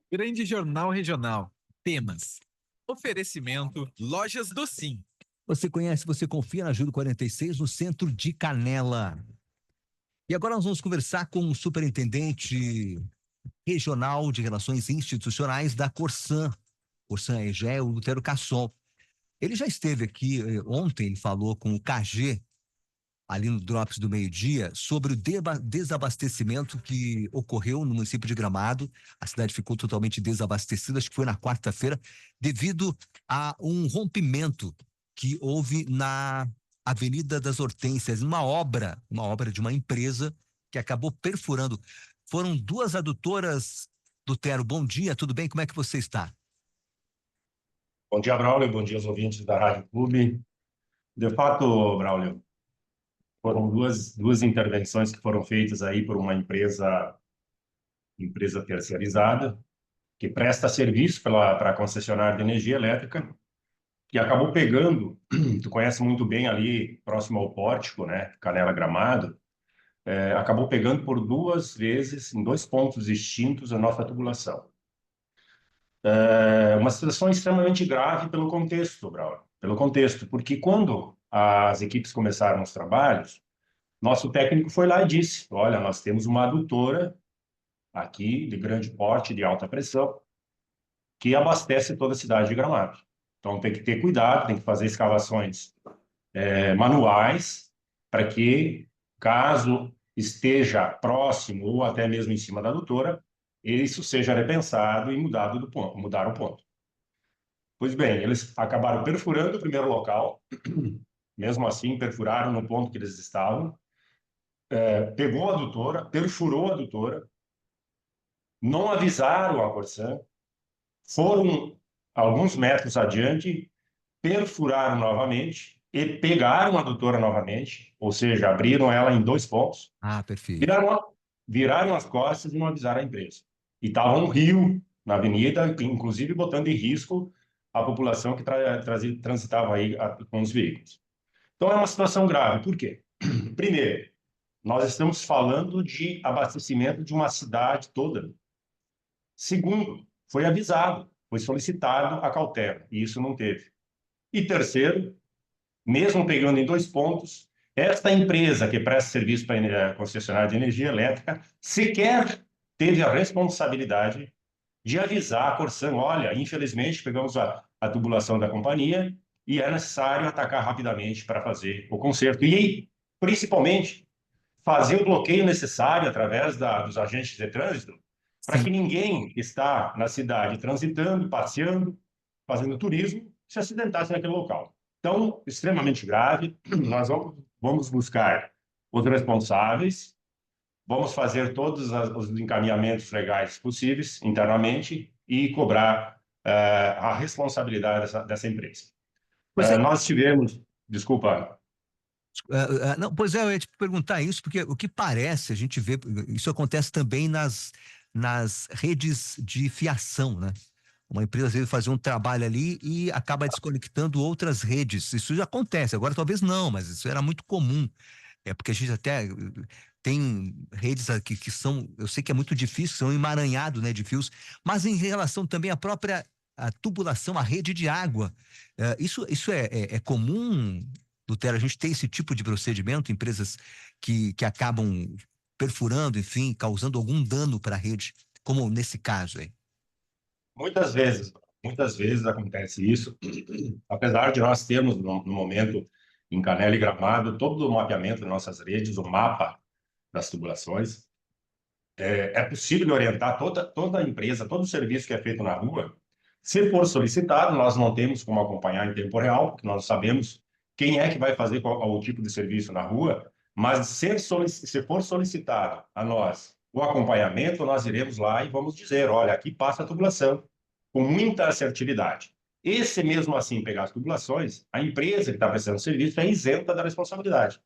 Grande Jornal Regional. Temas. Oferecimento Lojas do Sim. Você conhece, você confia na Júlio 46, no centro de Canela. E agora nós vamos conversar com o superintendente regional de Relações Institucionais da Corsan. Corsan EGE, o Lutero Cassol. Ele já esteve aqui ontem, ele falou com o KG, ali no Drops do meio-dia, sobre o desabastecimento que ocorreu no município de Gramado. A cidade ficou totalmente desabastecida, acho que foi na quarta-feira, devido a um rompimento que houve na Avenida das Hortênsias, uma obra de uma empresa que acabou perfurando. Foram duas adutoras. Lutero, bom dia, tudo bem? Como é que você está? Bom dia, Braulio. Bom dia aos ouvintes da Rádio Clube. De fato, Braulio, foram duas intervenções que foram feitas aí por uma empresa terceirizada que presta serviço para a concessionária de energia elétrica, que acabou pegando, tu conhece muito bem ali, próximo ao pórtico, né, Canela Gramado, acabou pegando por duas vezes, em dois pontos distintos, a nossa tubulação. É uma situação extremamente grave pelo contexto, Braulio, pelo contexto, porque quando as equipes começaram os trabalhos, nosso técnico foi lá e disse: olha, nós temos uma adutora aqui de grande porte, de alta pressão, que abastece toda a cidade de Gramado. Então tem que ter cuidado, tem que fazer escavações manuais para que, caso esteja próximo ou até mesmo em cima da adutora, isso seja repensado e mudado do ponto, mudar o ponto. Pois bem, eles acabaram perfurando o primeiro local, mesmo assim perfuraram no ponto que eles estavam, pegou a adutora, perfurou a adutora, não avisaram a Corsan, foram alguns metros adiante, perfuraram novamente e pegaram a adutora novamente, ou seja, abriram ela em dois pontos, Ah, perfeito. viraram as costas e não avisaram a empresa. E estava um rio na avenida, inclusive botando em risco a população que transitava aí com os veículos. Então é uma situação grave. Por quê? Primeiro, nós estamos falando de abastecimento de uma cidade toda. Segundo, foi avisado, foi solicitado a cautela, e isso não teve. E terceiro, mesmo pegando em dois pontos, esta empresa que presta serviço para a concessionária de energia elétrica sequer teve a responsabilidade de avisar a Corsan: olha, infelizmente pegamos a tubulação da companhia e é necessário atacar rapidamente para fazer o conserto. E, principalmente, fazer o bloqueio necessário através dos agentes de trânsito para Sim. que ninguém que está na cidade transitando, passeando, fazendo turismo, se acidentasse naquele local. Então, extremamente grave, nós vamos buscar os responsáveis, vamos fazer todos os encaminhamentos legais possíveis internamente e cobrar a responsabilidade dessa empresa. Pois é, Nós tivemos, desculpa. não, pois é, eu ia te perguntar isso, porque o que parece, a gente vê, isso acontece também nas redes de fiação, né? Uma empresa às vezes faz um trabalho ali e acaba desconectando outras redes. Isso já acontece, agora talvez não, mas isso era muito comum. É porque a gente até tem redes aqui que são, eu sei que é muito difícil, são emaranhados, né, de fios, mas em relação também à própria a tubulação, a rede de água, isso é comum, Lutero, a gente tem esse tipo de procedimento, empresas que acabam perfurando, enfim, causando algum dano para a rede, como nesse caso aí. Muitas vezes acontece isso, apesar de nós termos no momento em Canela e Gramado todo o mapeamento das nossas redes, o mapa das tubulações, é possível orientar toda a empresa, todo o serviço que é feito na rua. Se for solicitado, nós não temos como acompanhar em tempo real, porque nós sabemos quem é que vai fazer qual o tipo de serviço na rua, mas se for solicitado a nós o acompanhamento, nós iremos lá e vamos dizer: olha, aqui passa a tubulação, com muita assertividade. E se mesmo assim pegar as tubulações, a empresa que está prestando serviço é isenta da responsabilidade.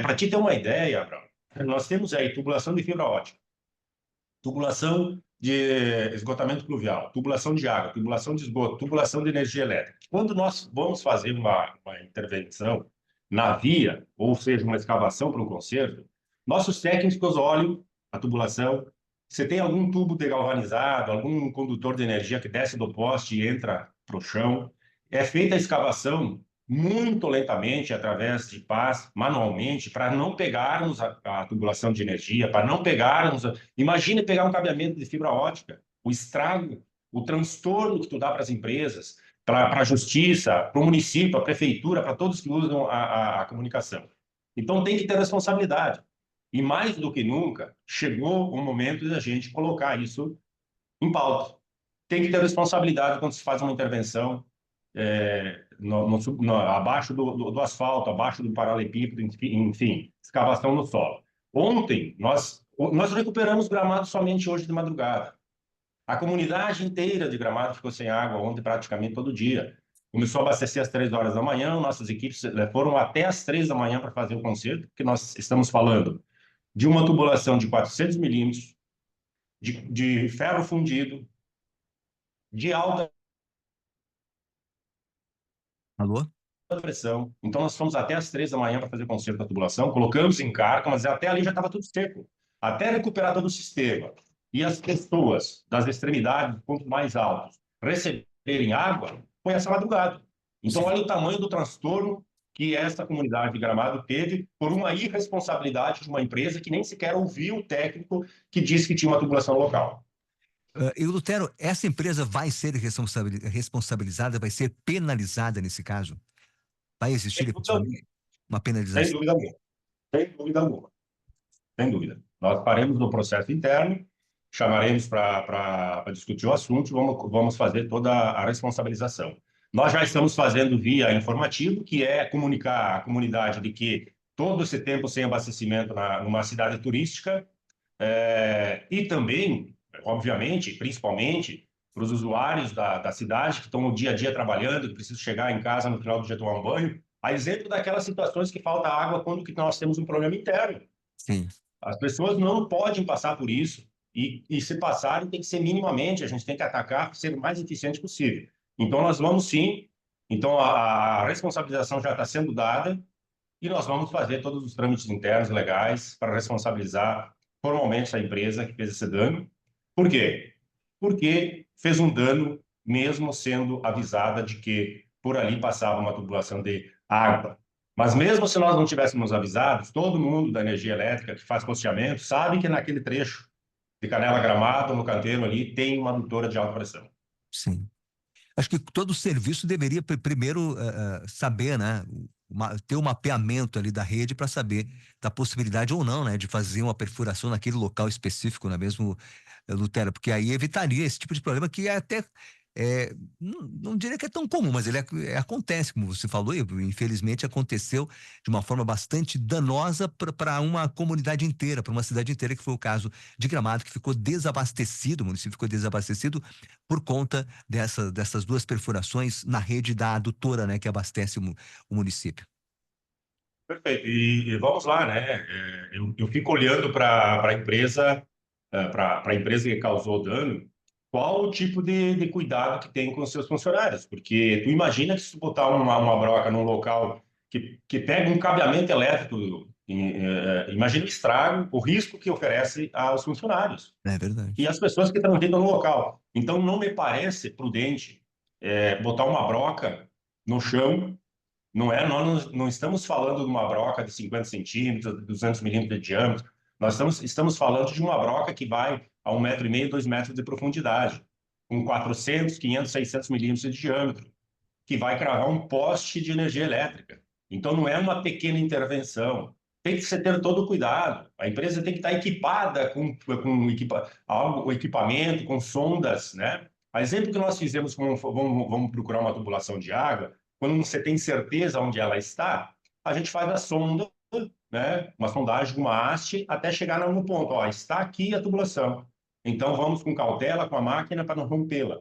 Para te ter uma ideia, Abraão, nós temos aí tubulação de fibra ótica, tubulação de esgotamento pluvial, tubulação de água, tubulação de esgoto, tubulação de energia elétrica. Quando nós vamos fazer uma intervenção na via, ou seja, uma escavação para um conserto, nossos técnicos olham a tubulação, você tem algum tubo degalvanizado, algum condutor de energia que desce do poste e entra para o chão. É feita a escavação muito lentamente, através de pás, manualmente, para não pegarmos a tubulação de energia, para não pegarmos... Imagine pegar um cabeamento de fibra ótica, o estrago, o transtorno que tu dá para as empresas, para a justiça, para o município, para a prefeitura, para todos que usam a comunicação. Então, tem que ter responsabilidade. E mais do que nunca, chegou o momento da gente colocar isso em pauta. Tem que ter responsabilidade quando se faz uma intervenção abaixo do asfalto, abaixo do paralelepípedo, enfim, escavação no solo. Ontem, nós recuperamos Gramado somente hoje de madrugada. A comunidade inteira de Gramado ficou sem água ontem praticamente todo dia. Começou a abastecer às 3 horas da manhã, nossas equipes foram até às 3 da manhã para fazer o conserto, porque nós estamos falando de uma tubulação de 400 milímetros, de ferro fundido, de alta Alô? pressão. Então, nós fomos até às 3 da manhã para fazer o conserto da tubulação, colocamos em carga, mas até ali já estava tudo seco. Até recuperar todo o sistema e as pessoas das extremidades, pontos mais altos, receberem água, foi essa madrugada. Então, olha o tamanho do transtorno que essa comunidade de Gramado teve por uma irresponsabilidade de uma empresa que nem sequer ouviu o técnico que disse que tinha uma tubulação local. E Lutero, essa empresa vai ser responsabilizada, vai ser penalizada nesse caso? Vai existir efetivamente uma Sem penalização? dúvida alguma. Sem dúvida alguma. Sem dúvida. Nós faremos no processo interno, chamaremos para discutir o assunto e vamos fazer toda a responsabilização. Nós já estamos fazendo via informativo, que é comunicar à comunidade de que todo esse tempo sem abastecimento numa cidade turística e também, obviamente, principalmente para os usuários da cidade que estão no dia a dia trabalhando, que precisam chegar em casa no final do dia tomar um banho, a exemplo daquelas situações que falta água quando que nós temos um problema interno. Sim. As pessoas não podem passar por isso e se passarem tem que ser minimamente, a gente tem que atacar, ser o mais eficiente possível. Então nós vamos sim, então a responsabilização já está sendo dada e nós vamos fazer todos os trâmites internos legais para responsabilizar formalmente essa empresa que fez esse dano. Por quê? Porque fez um dano mesmo sendo avisada de que por ali passava uma tubulação de água. Mas mesmo se nós não tivéssemos avisados, todo mundo da energia elétrica que faz posteamento sabe que naquele trecho de Canela Gramado, no canteiro ali, tem uma adutora de alta pressão. Sim. Acho que todo serviço deveria primeiro saber, né? Ter um mapeamento ali da rede para saber da possibilidade ou não, né? De fazer uma perfuração naquele local específico, não é mesmo, Lutero? Porque aí evitaria esse tipo de problema que é até... não diria que é tão comum, mas ele acontece, como você falou, e infelizmente aconteceu de uma forma bastante danosa para uma comunidade inteira, para uma cidade inteira, que foi o caso de Gramado, que ficou desabastecido, o município ficou desabastecido por conta dessas duas perfurações na rede da adutora, né, que abastece o município. Perfeito. E vamos lá, né? Eu fico olhando para a empresa, para a empresa que causou o dano, qual o tipo de cuidado que tem com os seus funcionários? Porque tu imagina que se tu botar uma broca num local que pega um cabeamento elétrico, imagina o estrago, o risco que oferece aos funcionários É verdade. e às pessoas que transitam no local. Então, não me parece prudente botar uma broca no chão. Nós não estamos falando de uma broca de 50 centímetros, 200 milímetros de diâmetro. Nós estamos falando de uma broca que vai a 1,5 m, 2 metros de profundidade, com 400, 500, 600 milímetros de diâmetro, que vai cravar um poste de energia elétrica. Então, não é uma pequena intervenção. Tem que se ter todo o cuidado. A empresa tem que estar equipada com o equipamento, com sondas, né? A exemplo que nós fizemos, vamos procurar uma tubulação de água, quando você tem certeza onde ela está, a gente faz a sonda, né? Uma sondagem, uma haste, até chegar no ponto. Ó, está aqui a tubulação. Então, vamos com cautela com a máquina para não rompê-la.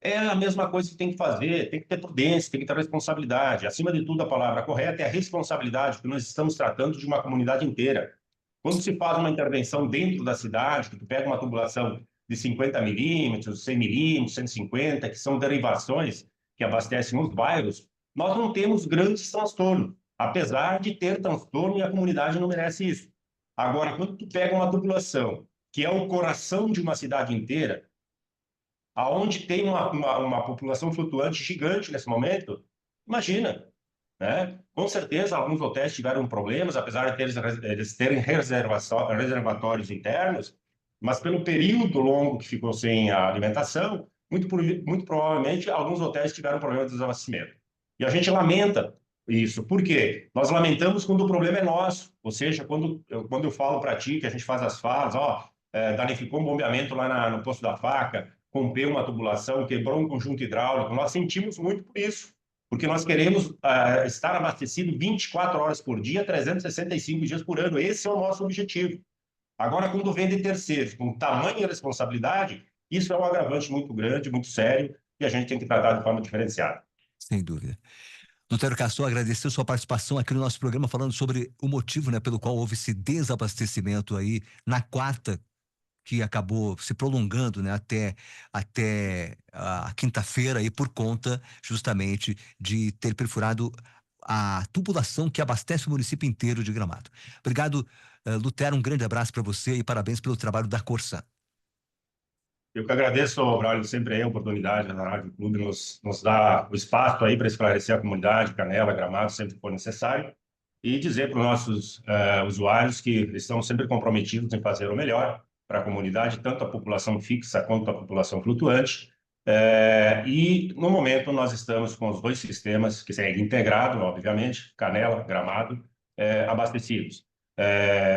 É a mesma coisa que tem que fazer, tem que ter prudência, tem que ter responsabilidade. Acima de tudo, a palavra correta é a responsabilidade, porque nós estamos tratando de uma comunidade inteira. Quando se faz uma intervenção dentro da cidade, que tu pega uma tubulação de 50 milímetros, 100 milímetros, 150, que são derivações que abastecem os bairros, nós não temos grandes transtornos, apesar de ter transtorno e a comunidade não merece isso. Agora, quando tu pega uma tubulação que é o coração de uma cidade inteira, aonde tem uma população flutuante gigante nesse momento, imagina, né? Com certeza, alguns hotéis tiveram problemas, apesar de eles terem reservatórios internos, mas pelo período longo que ficou sem a alimentação, muito provavelmente alguns hotéis tiveram problema de desabastecimento. E a gente lamenta isso. Por quê? Nós lamentamos quando o problema é nosso, ou seja, quando eu falo para ti que a gente faz as falas, danificou um bombeamento lá no Poço da Faca, rompeu uma tubulação, quebrou um conjunto hidráulico, nós sentimos muito por isso, porque nós queremos estar abastecido 24 horas por dia, 365 dias por ano. Esse é o nosso objetivo. Agora, quando vem de terceiros com tamanha responsabilidade, isso é um agravante muito grande, muito sério, e a gente tem que tratar de forma diferenciada. Sem dúvida. Doutor Castor, agradecer sua participação aqui no nosso programa, falando sobre o motivo, né, pelo qual houve esse desabastecimento aí na quarta, que acabou se prolongando, né, até a quinta-feira, aí, por conta justamente de ter perfurado a tubulação que abastece o município inteiro de Gramado. Obrigado, Lutero, um grande abraço para você e parabéns pelo trabalho da Corsan. Eu que agradeço, Braulio, sempre aí a oportunidade da Rádio Clube nos dá o espaço aí para esclarecer a comunidade, Canela, Gramado, sempre que for necessário, e dizer para os nossos usuários que estamos sempre comprometidos em fazer o melhor para a comunidade, tanto a população fixa quanto a população flutuante. E, no momento, nós estamos com os dois sistemas, que seguem integrado, obviamente, Canela, Gramado, abastecidos.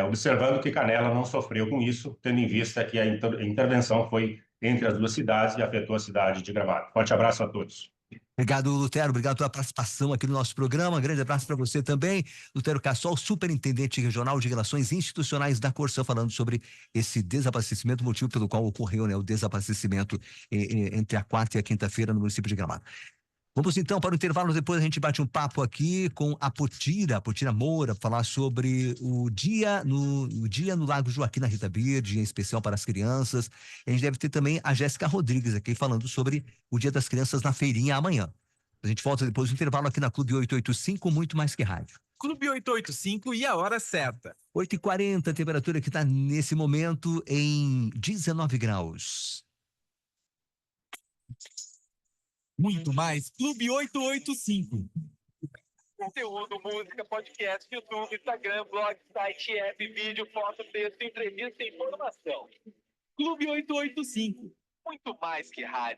Observando que Canela não sofreu com isso, tendo em vista que a intervenção foi entre as duas cidades e afetou a cidade de Gramado. Forte abraço a todos. Obrigado, Lutero. Obrigado pela participação aqui no nosso programa. Um grande abraço para você também. Lutero Cassol, superintendente regional de relações institucionais da Corsan, falando sobre esse desabastecimento, motivo pelo qual ocorreu, né, o desabastecimento entre a quarta e a quinta-feira no município de Gramado. Vamos então para o intervalo, depois a gente bate um papo aqui com a Potira Moura, falar sobre o dia no Lago Joaquim na Rita Bir, dia especial para as crianças. E a gente deve ter também a Jéssica Rodrigues aqui falando sobre o Dia das Crianças na feirinha amanhã. A gente volta depois do intervalo aqui na Clube 885, muito mais que rádio. Clube 885 e a hora certa. 8h40, a temperatura que está nesse momento em 19 graus. Muito mais Clube 885. Conteúdo, música, podcast, YouTube, Instagram, blog, site, app, vídeo, foto, texto, entrevista e informação. Clube 885. Muito mais que rádio.